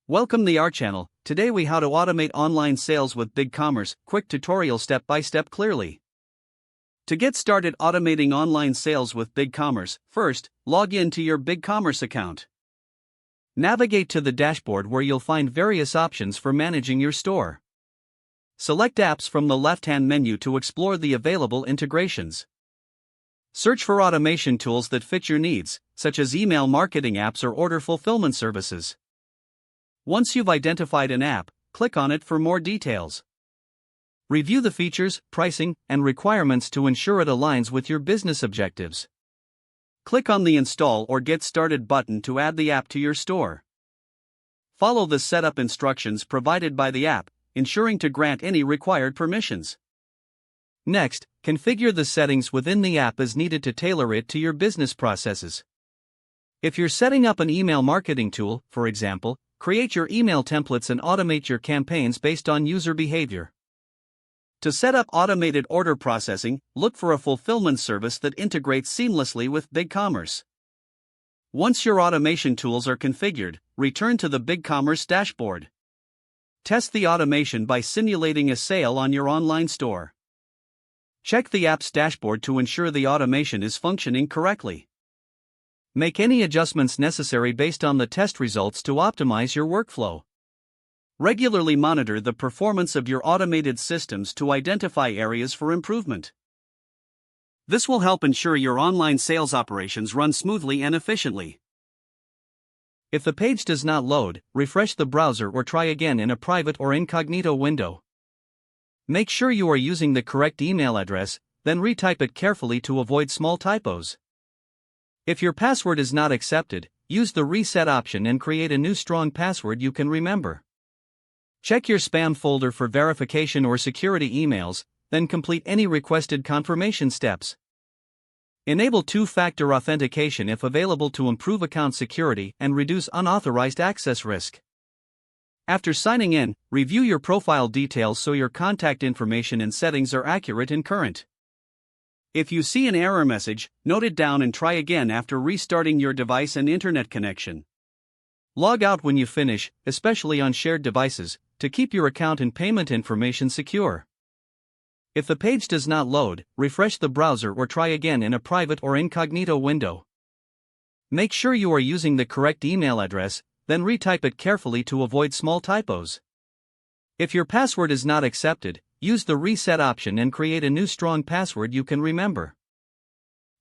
Welcome to our channel. Today we how to automate online sales with BigCommerce, quick tutorial step by step clearly. To get started automating online sales with BigCommerce, first, log in to your BigCommerce account. Navigate to the dashboard where you'll find various options for managing your store. Select apps from the left-hand menu to explore the available integrations. Search for automation tools that fit your needs, such as email marketing apps or order fulfillment services. Once you've identified an app, click on it for more details. Review the features, pricing, and requirements to ensure it aligns with your business objectives. Click on the Install or Get Started button to add the app to your store. Follow the setup instructions provided by the app, ensuring to grant any required permissions. Next, configure the settings within the app as needed to tailor it to your business processes. If you're setting up an email marketing tool, for example, create your email templates and automate your campaigns based on user behavior. To set up automated order processing, look for a fulfillment service that integrates seamlessly with BigCommerce. Once your automation tools are configured, return to the BigCommerce dashboard. Test the automation by simulating a sale on your online store. Check the app's dashboard to ensure the automation is functioning correctly. Make any adjustments necessary based on the test results to optimize your workflow. Regularly monitor the performance of your automated systems to identify areas for improvement. This will help ensure your online sales operations run smoothly and efficiently. If the page does not load, refresh the browser or try again in a private or incognito window. Make sure you are using the correct email address, then retype it carefully to avoid small typos. If your password is not accepted, use the reset option and create a new strong password you can remember. Check your spam folder for verification or security emails, then complete any requested confirmation steps. Enable two-factor authentication if available to improve account security and reduce unauthorized access risk. After signing in, review your profile details so your contact information and settings are accurate and current. If you see an error message, note it down and try again after restarting your device and internet connection. Log out when you finish, especially on shared devices, to keep your account and payment information secure. If the page does not load, refresh the browser or try again in a private or incognito window. Make sure you are using the correct email address, then retype it carefully to avoid small typos. If your password is not accepted, use the reset option and create a new strong password you can remember.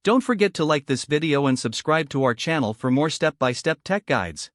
Don't forget to like this video and subscribe to our channel for more step-by-step tech guides.